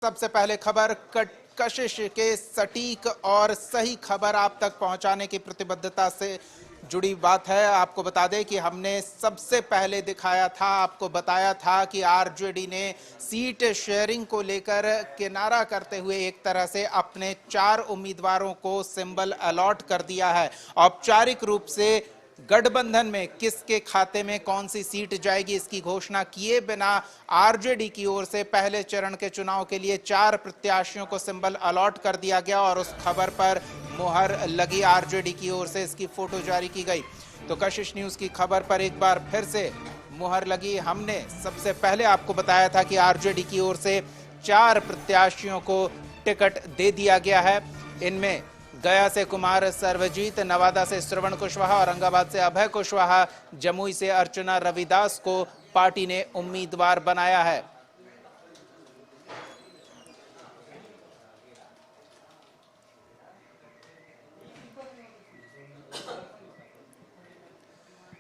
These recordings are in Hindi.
सबसे पहले खबर कशिश के सटीक और सही खबर आप तक पहुंचाने की प्रतिबद्धता से जुड़ी बात है। आपको बता दें कि हमने सबसे पहले दिखाया था, आपको बताया था कि आरजेडी ने सीट शेयरिंग को लेकर किनारा करते हुए एक तरह से अपने 4 उम्मीदवारों को सिंबल अलॉट कर दिया है। औपचारिक रूप से गठबंधन में किसके खाते में कौन सी सीट जाएगी इसकी घोषणा किए बिना आरजेडी की ओर से पहले चरण के चुनाव के लिए 4 प्रत्याशियों को सिंबल अलॉट कर दिया गया और उस खबर पर मुहर लगी। आरजेडी की ओर से इसकी फोटो जारी की गई। तो कशिश न्यूज की खबर पर एक बार फिर से मुहर लगी। हमने सबसे पहले आपको बताया था कि आरजेडी की ओर से 4 प्रत्याशियों को टिकट दे दिया गया है। इनमें गया से कुमार सर्वजीत, नवादा से श्रवण कुशवाहा, औरंगाबाद से अभय कुशवाहा, जमुई से अर्चना रविदास को पार्टी ने उम्मीदवार बनाया है।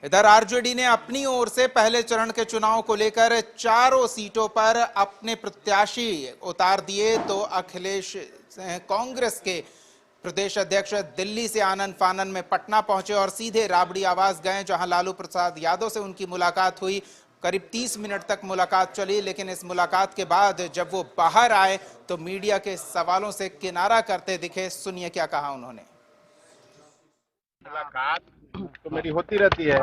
इधर आरजेडी ने अपनी ओर से पहले चरण के चुनाव को लेकर 4 सीटों पर अपने प्रत्याशी उतार दिए। तो अखिलेश कांग्रेस के प्रदेश अध्यक्ष दिल्ली से आनन फानन में पटना पहुंचे और सीधे राबड़ी आवास गए, जहां लालू प्रसाद यादव से उनकी मुलाकात हुई। करीब 30 मिनट तक मुलाकात चली, लेकिन इस मुलाकात के बाद जब वो बाहर आए तो मीडिया के सवालों से किनारा करते दिखे। सुनिए क्या कहा उन्होंने। मुलाकात तो मेरी होती रहती है,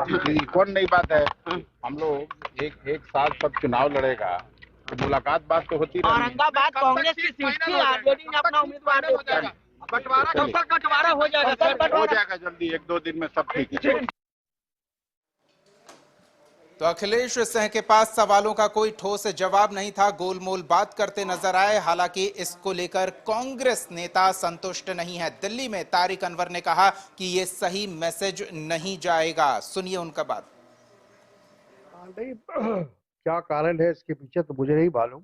कौन नई बात है। हम लोग एक साथ सब चुनाव लड़ेगा तो मुलाकात बात तो होती रहेगी। औरंगाबाद कांग्रेस की सीट थी, आरजेडी ने अपना उम्मीदवार हो जाएगा। बंटवारा कब तक बंटवारा हो जाएगा सर? हो जाएगा जल्दी, 1-2 दिन में सब ठीक है। तो अखिलेश सिंह के पास सवालों का कोई ठोस जवाब नहीं था, गोलमोल बात करते नजर आए। हालांकि इसको लेकर कांग्रेस नेता संतुष्ट नहीं है। दिल्ली में तारिक अनवर ने कहा कि ये सही मैसेज नहीं जाएगा। सुनिए उनका बात। नहीं, क्या कारण है इसके पीछे तो मुझे नहीं मालूम,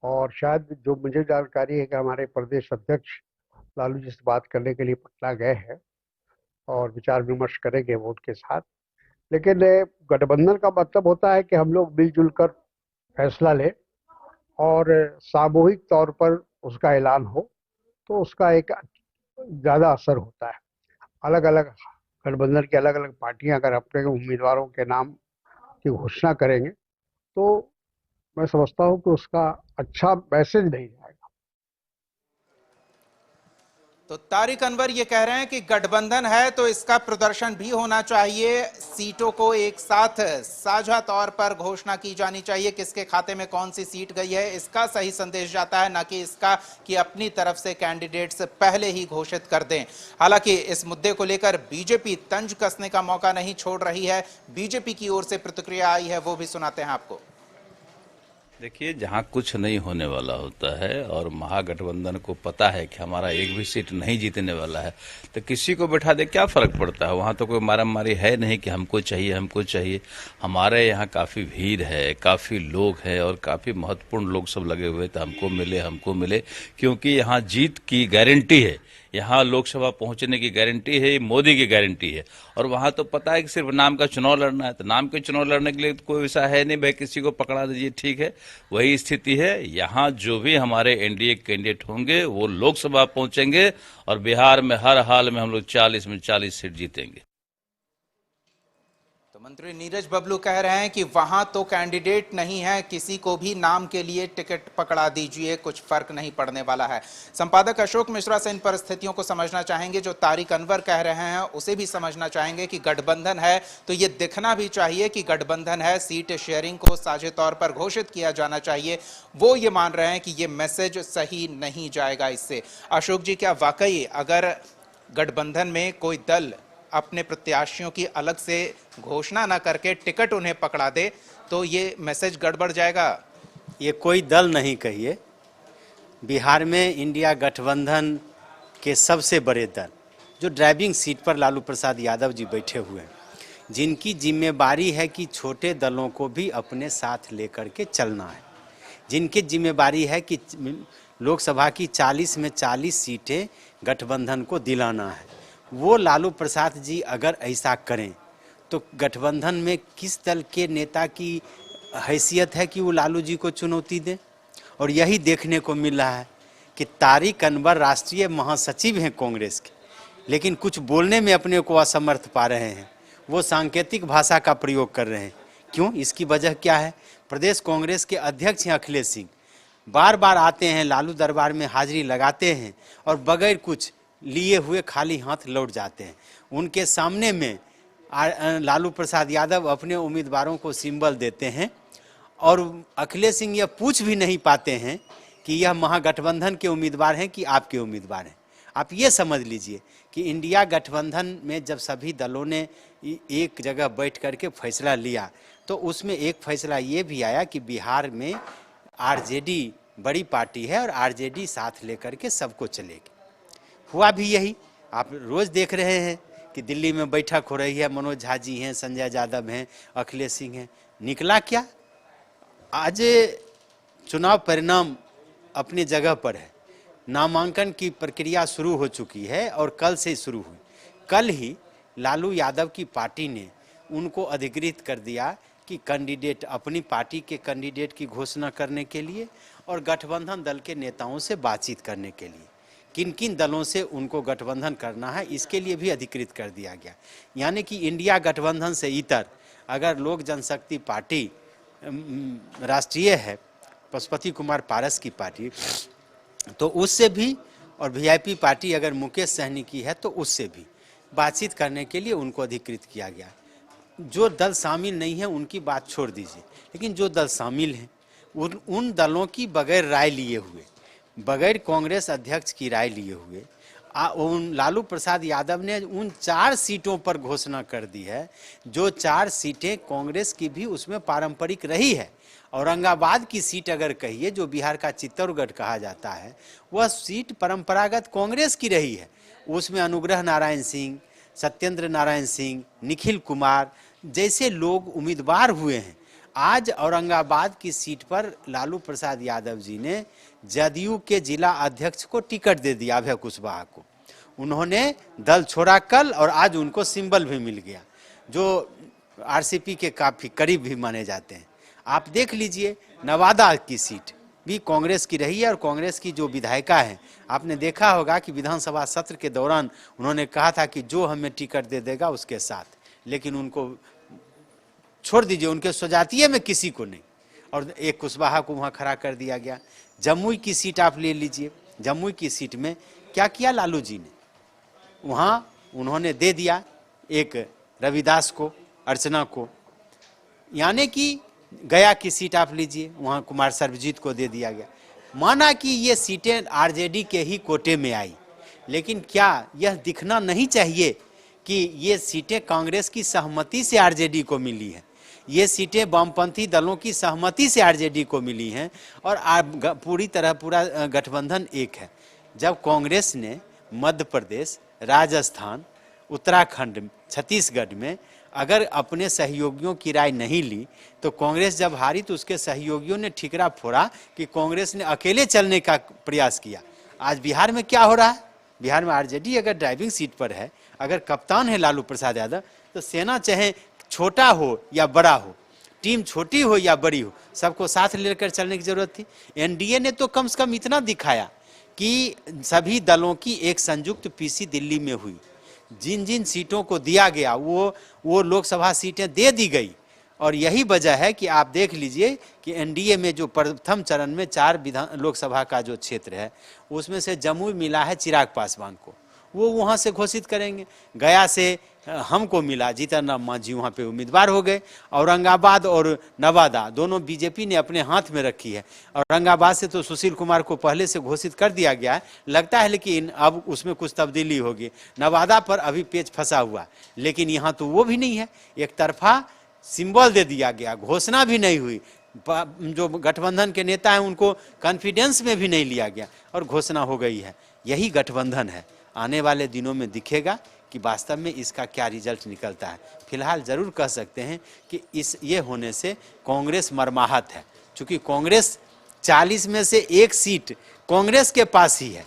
और शायद जो मुझे जानकारी है कि हमारे प्रदेश अध्यक्ष लालू जी से बात करने के लिए पटना गए हैं और विचार विमर्श करेंगे वो उनके साथ। लेकिन गठबंधन का मतलब होता है कि हम लोग मिलजुल कर फैसला लें और सामूहिक तौर पर उसका ऐलान हो, तो उसका एक ज़्यादा असर होता है। अलग अलग गठबंधन की अलग अलग पार्टियां अगर अपने उम्मीदवारों के नाम की घोषणा करेंगे तो मैं समझता हूं कि उसका अच्छा मैसेज नहीं जाएगा। तो तारिक अनवर ये कह रहे हैं कि गठबंधन है तो इसका प्रदर्शन भी होना चाहिए, सीटों को एक साथ साझा तौर पर घोषणा की जानी चाहिए, किसके खाते में कौन सी सीट गई है इसका सही संदेश जाता है, ना कि इसका कि अपनी तरफ से कैंडिडेट्स पहले ही घोषित कर दें। हालांकि इस मुद्दे को लेकर बीजेपी तंज कसने का मौका नहीं छोड़ रही है। बीजेपी की ओर से प्रतिक्रिया आई है, वो भी सुनाते हैं आपको। देखिए, जहाँ कुछ नहीं होने वाला होता है और महागठबंधन को पता है कि हमारा एक भी सीट नहीं जीतने वाला है, तो किसी को बैठा दे क्या फर्क पड़ता है। वहाँ तो कोई मारामारी है नहीं कि हमको चाहिए हमको चाहिए। हमारे यहाँ काफ़ी भीड़ है, काफ़ी लोग हैं और काफ़ी महत्वपूर्ण लोग सब लगे हुए, तो हमको मिले क्योंकि यहाँ जीत की गारंटी है, यहाँ लोकसभा पहुंचने की गारंटी है, मोदी की गारंटी है। और वहाँ तो पता है कि सिर्फ नाम का चुनाव लड़ना है, तो नाम के चुनाव लड़ने के लिए तो कोई ऐसा है नहीं भाई किसी को पकड़ा दीजिए, ठीक है। वही स्थिति है, यहाँ जो भी हमारे एनडीए कैंडिडेट होंगे वो लोकसभा पहुंचेंगे और बिहार में हर हाल में हम लोग 40 में 40 सीट जीतेंगे। तो मंत्री नीरज बबलू कह रहे हैं कि वहां तो कैंडिडेट नहीं है, किसी को भी नाम के लिए टिकट पकड़ा दीजिए, कुछ फर्क नहीं पड़ने वाला है। संपादक अशोक मिश्रा से इन परिस्थितियों को समझना चाहेंगे। जो तारिक अनवर कह रहे हैं उसे भी समझना चाहेंगे कि गठबंधन है तो ये दिखना भी चाहिए कि गठबंधन है, सीट शेयरिंग को साझे तौर पर घोषित किया जाना चाहिए। वो ये मान रहे हैं कि ये मैसेज सही नहीं जाएगा इससे। अशोक जी, क्या वाकई अगर गठबंधन में कोई दल अपने प्रत्याशियों की अलग से घोषणा न करके टिकट उन्हें पकड़ा दे तो ये मैसेज गड़बड़ जाएगा? ये कोई दल नहीं कहिए, बिहार में इंडिया गठबंधन के सबसे बड़े दल जो ड्राइविंग सीट पर लालू प्रसाद यादव जी बैठे हुए हैं, जिनकी जिम्मेवारी है कि छोटे दलों को भी अपने साथ लेकर के चलना है, जिनकी जिम्मेवारी है कि लोकसभा की 40 में 40 सीटें गठबंधन को दिलाना है, वो लालू प्रसाद जी अगर ऐसा करें तो गठबंधन में किस दल के नेता की हैसियत है कि वो लालू जी को चुनौती दें। और यही देखने को मिल रहा है कि तारिक अनवर राष्ट्रीय महासचिव हैं कांग्रेस के, लेकिन कुछ बोलने में अपने को असमर्थ पा रहे हैं। वो सांकेतिक भाषा का प्रयोग कर रहे हैं। क्यों? इसकी वजह क्या है? प्रदेश कांग्रेस के अध्यक्ष हैं अखिलेश सिंह, बार बार आते हैं, लालू दरबार में हाजिरी लगाते हैं और बगैर कुछ लिए हुए खाली हाथ लौट जाते हैं। उनके सामने में लालू प्रसाद यादव अपने उम्मीदवारों को सिंबल देते हैं और अखिलेश सिंह यह पूछ भी नहीं पाते हैं कि यह महागठबंधन के उम्मीदवार हैं कि आपके उम्मीदवार हैं। आप ये समझ लीजिए कि इंडिया गठबंधन में जब सभी दलों ने एक जगह बैठ करके फैसला लिया तो उसमें एक फैसला ये भी आया कि बिहार में आरजेडी बड़ी पार्टी है और आरजेडी साथ लेकर के सबको चलेगी। हुआ भी यही। आप रोज देख रहे हैं कि दिल्ली में बैठक हो रही है, मनोज झा जी हैं, संजय यादव हैं, अखिलेश सिंह हैं। निकला क्या? आज चुनाव परिणाम अपनी जगह पर है, नामांकन की प्रक्रिया शुरू हो चुकी है और कल से शुरू हुई। कल ही लालू यादव की पार्टी ने उनको अधिकृत कर दिया कि कैंडिडेट, अपनी पार्टी के कैंडिडेट की घोषणा करने के लिए और गठबंधन दल के नेताओं से बातचीत करने के लिए किन किन दलों से उनको गठबंधन करना है, इसके लिए भी अधिकृत कर दिया गया। यानी कि इंडिया गठबंधन से इतर अगर लोक जनशक्ति पार्टी राष्ट्रीय है, पशुपति कुमार पारस की पार्टी, तो उससे भी, और वीआईपी पार्टी अगर मुकेश सहनी की है तो उससे भी बातचीत करने के लिए उनको अधिकृत किया गया। जो दल शामिल नहीं है उनकी बात छोड़ दीजिए, लेकिन जो दल शामिल हैं उन दलों की बगैर राय लिए हुए, बगैर कांग्रेस अध्यक्ष की राय लिए हुए उन लालू प्रसाद यादव ने उन 4 सीटों पर घोषणा कर दी है जो 4 सीटें कांग्रेस की भी उसमें पारंपरिक रही है। औरंगाबाद की सीट अगर कहिए, जो बिहार का चित्तौड़गढ़ कहा जाता है, वह सीट परंपरागत कांग्रेस की रही है। उसमें अनुग्रह नारायण सिंह, सत्येंद्र नारायण सिंह, निखिल कुमार जैसे लोग उम्मीदवार हुए हैं। आज औरंगाबाद की सीट पर लालू प्रसाद यादव जी ने जदयू के जिला अध्यक्ष को टिकट दे दिया, अभय कुशवाहा को। उन्होंने दल छोड़ा कल और आज उनको सिंबल भी मिल गया, जो आरसीपी के काफी करीब भी माने जाते हैं। आप देख लीजिए, नवादा की सीट भी कांग्रेस की रही है और कांग्रेस की जो विधायिका है, आपने देखा होगा कि विधानसभा सत्र के दौरान उन्होंने कहा था कि जो हमें टिकट दे देगा उसके साथ, लेकिन उनको छोड़ दीजिए, उनके स्वजातीय में किसी को नहीं, और एक कुशवाहा को वहां खड़ा कर दिया गया। जमुई की सीट आप ले लीजिए, जमुई की सीट में क्या किया लालू जी ने, वहां उन्होंने दे दिया एक रविदास को, अर्चना को। यानी कि गया की सीट आप लीजिए, वहां कुमार सर्वजीत को दे दिया गया। माना कि ये सीटें आरजेडी के ही कोटे में आई, लेकिन क्या यह दिखना नहीं चाहिए कि ये सीटें कांग्रेस की सहमति से आरजेडी को मिली है, ये सीटें वामपंथी दलों की सहमति से आरजेडी को मिली हैं और पूरी तरह पूरा गठबंधन एक है। जब कांग्रेस ने मध्य प्रदेश, राजस्थान, उत्तराखंड, छत्तीसगढ़ में अगर अपने सहयोगियों की राय नहीं ली, तो कांग्रेस जब हारी तो उसके सहयोगियों ने ठिकरा फोड़ा कि कांग्रेस ने अकेले चलने का प्रयास किया। आज बिहार में क्या हो रहा है? बिहार में आरजेडी अगर ड्राइविंग सीट पर है, अगर कप्तान है लालू प्रसाद यादव, तो सेना चाहे छोटा हो या बड़ा हो, टीम छोटी हो या बड़ी हो, सबको साथ लेकर चलने की जरूरत थी। एनडीए ने तो कम से कम इतना दिखाया कि सभी दलों की एक संयुक्त पीसी दिल्ली में हुई, जिन जिन सीटों को दिया गया वो लोकसभा सीटें दे दी गई। और यही वजह है कि आप देख लीजिए कि एनडीए में जो प्रथम चरण में 4 लोकसभा का जो क्षेत्र है, उसमें से जमुई मिला है चिराग पासवान को, वो वहाँ से घोषित करेंगे। गया से हमको मिला, जीतन राम मांझी वहाँ पे उम्मीदवार हो गए। औरंगाबाद और नवादा दोनों बीजेपी ने अपने हाथ में रखी है। औरंगाबाद से तो सुशील कुमार को पहले से घोषित कर दिया गया है, लगता है लेकिन अब उसमें कुछ तब्दीली होगी। नवादा पर अभी पेच फंसा हुआ, लेकिन यहाँ तो वो भी नहीं है, एक तरफा सिंबल दे दिया गया, घोषणा भी नहीं हुई। जो गठबंधन के नेता हैं उनको कॉन्फिडेंस में भी नहीं लिया गया और घोषणा हो गई है। यही गठबंधन है। आने वाले दिनों में दिखेगा कि वास्तव में इसका क्या रिजल्ट निकलता है। फिलहाल जरूर कह सकते हैं कि ये होने से कांग्रेस मरमाहत है, क्योंकि कांग्रेस 40 में से 1 सीट कांग्रेस के पास ही है।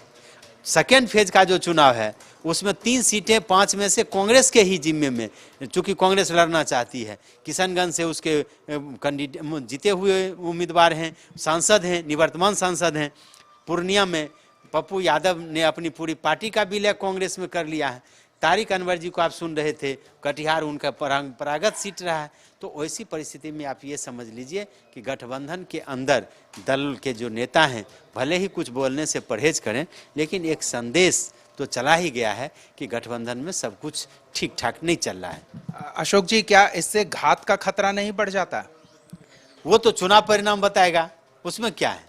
सेकेंड फेज का जो चुनाव है उसमें 3 सीटें 5 में से कांग्रेस के ही जिम्मे में, चूंकि कांग्रेस लड़ना चाहती है। किशनगंज से उसके कैंडिडेट जीते हुए उम्मीदवार हैं, सांसद हैं, निवर्तमान सांसद हैं। पूर्णिया में पप्पू यादव ने अपनी पूरी पार्टी का विलय कांग्रेस में कर लिया है। तारिक अनवर जी को आप सुन रहे थे, कटिहार उनका परंपरागत सीट रहा है। तो ऐसी परिस्थिति में आप ये समझ लीजिए कि गठबंधन के अंदर दल के जो नेता हैं भले ही कुछ बोलने से परहेज करें, लेकिन एक संदेश तो चला ही गया है कि गठबंधन में सब कुछ ठीक ठाक नहीं चल रहा है। अशोक जी, क्या इससे घात का खतरा नहीं बढ़ जाता? वो तो चुनाव परिणाम बताएगा, उसमें क्या है,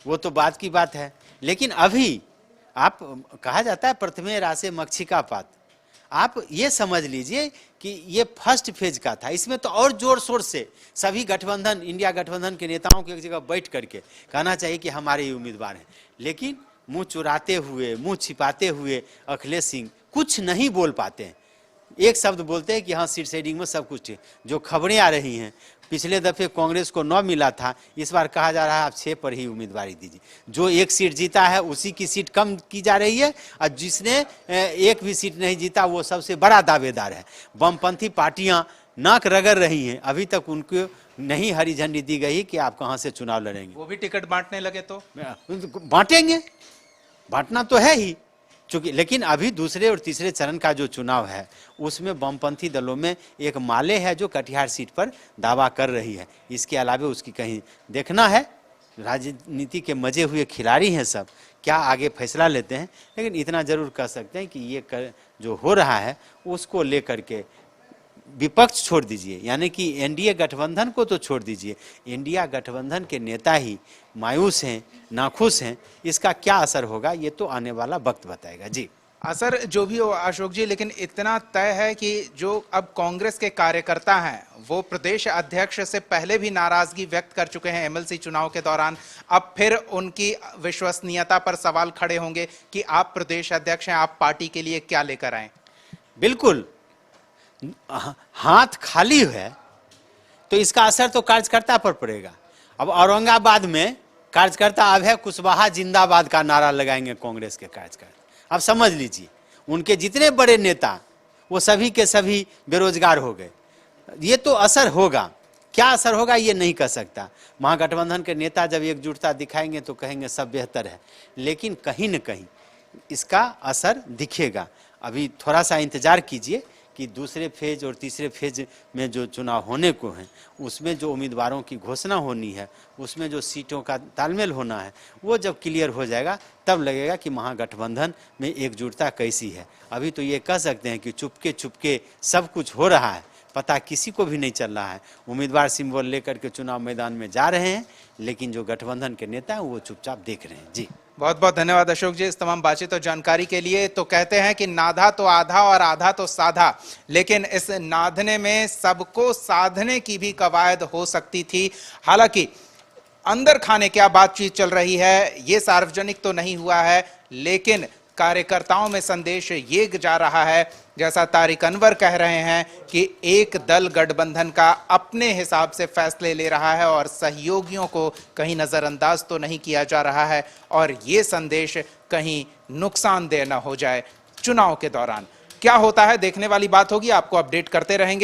वो तो बात की बात है। लेकिन अभी आप, कहा जाता है प्रथमे रासे मक्षिका पात, आप ये समझ लीजिए कि ये फर्स्ट फेज का था। इसमें तो और जोर शोर से सभी गठबंधन, इंडिया गठबंधन के नेताओं को एक जगह बैठ करके कहना चाहिए कि हमारे ही उम्मीदवार हैं, लेकिन मुंह चुराते हुए, मुंह छिपाते हुए अखिलेश सिंह कुछ नहीं बोल पाते हैं। एक शब्द बोलते हैं कि हाँ सीट शेडिंग में सब कुछ ठीक। जो खबरें आ रही हैं, पिछले दफे कांग्रेस को 9 मिला था, इस बार कहा जा रहा है आप 6 पर ही उम्मीदवारी दीजिए। जो 1 सीट जीता है उसी की सीट कम की जा रही है, और जिसने 1 भी सीट नहीं जीता वो सबसे बड़ा दावेदार है। वामपंथी पार्टियां नाक रगड़ रही हैं, अभी तक उनको नहीं हरी झंडी दी गई कि आप कहां से चुनाव लड़ेंगे। वो भी टिकट बांटने लगे तो बांटेंगे, बांटना तो है ही चूंकि। लेकिन अभी दूसरे और तीसरे चरण का जो चुनाव है उसमें वामपंथी दलों में एक माले है जो कटिहार सीट पर दावा कर रही है। इसके अलावा उसकी कहीं देखना है, राजनीति के मजे हुए खिलाड़ी हैं सब, क्या आगे फैसला लेते हैं। लेकिन इतना जरूर कह सकते हैं कि ये जो हो रहा है उसको लेकर के विपक्ष छोड़ दीजिए, यानी कि एनडीए गठबंधन को तो छोड़ दीजिए, इंडिया गठबंधन के नेता ही मायूस हैं, नाखुश हैं। इसका क्या असर होगा ये तो आने वाला वक्त बताएगा। जी, असर जो भी हो अशोक जी, लेकिन इतना तय है कि जो अब कांग्रेस के कार्यकर्ता हैं वो प्रदेश अध्यक्ष से पहले भी नाराजगी व्यक्त कर चुके हैं एमएलसी चुनाव के दौरान। अब फिर उनकी विश्वसनीयता पर सवाल खड़े होंगे कि आप प्रदेश अध्यक्ष हैं, आप पार्टी के लिए क्या लेकर आए। बिल्कुल, हाथ खाली है तो इसका असर तो कार्यकर्ता पर पड़ेगा। अब औरंगाबाद में कार्यकर्ता अभय कुशवाहा जिंदाबाद का नारा लगाएंगे कांग्रेस के कार्यकर्ता। अब समझ लीजिए उनके जितने बड़े नेता वो सभी के सभी बेरोजगार हो गए। ये तो असर होगा, क्या असर होगा ये नहीं कह सकता। महागठबंधन के नेता जब एकजुटता दिखाएंगे तो कहेंगे सब बेहतर है, लेकिन कहीं न कहीं इसका असर दिखेगा। अभी थोड़ा सा इंतजार कीजिए कि दूसरे फेज और तीसरे फेज में जो चुनाव होने को हैं उसमें जो उम्मीदवारों की घोषणा होनी है, उसमें जो सीटों का तालमेल होना है, वो जब क्लियर हो जाएगा तब लगेगा कि महागठबंधन में एकजुटता कैसी है। अभी तो ये कह सकते हैं कि चुपके चुपके सब कुछ हो रहा है, पता किसी को भी नहीं चल रहा है। उम्मीदवार सिंबल लेकर के चुनाव मैदान में जा रहे हैं, लेकिन जो गठबंधन के नेता हैं वो चुपचाप देख रहे हैं। जी, बहुत बहुत धन्यवाद अशोक जी इस तमाम बातचीत और जानकारी के लिए। तो कहते हैं कि नाधा तो आधा और आधा तो साधा, लेकिन इस नाधने में सबको साधने की भी कवायद हो सकती थी। हालांकि अंदर खाने क्या बातचीत चल रही है ये सार्वजनिक तो नहीं हुआ है, लेकिन कार्यकर्ताओं में संदेश ये जा रहा है, जैसा तारिक अनवर कह रहे हैं कि एक दल गठबंधन का अपने हिसाब से फैसले ले रहा है और सहयोगियों को कहीं नजरअंदाज तो नहीं किया जा रहा है, और ये संदेश कहीं नुकसानदेह न हो जाए चुनाव के दौरान। क्या होता है देखने वाली बात होगी, आपको अपडेट करते रहेंगे।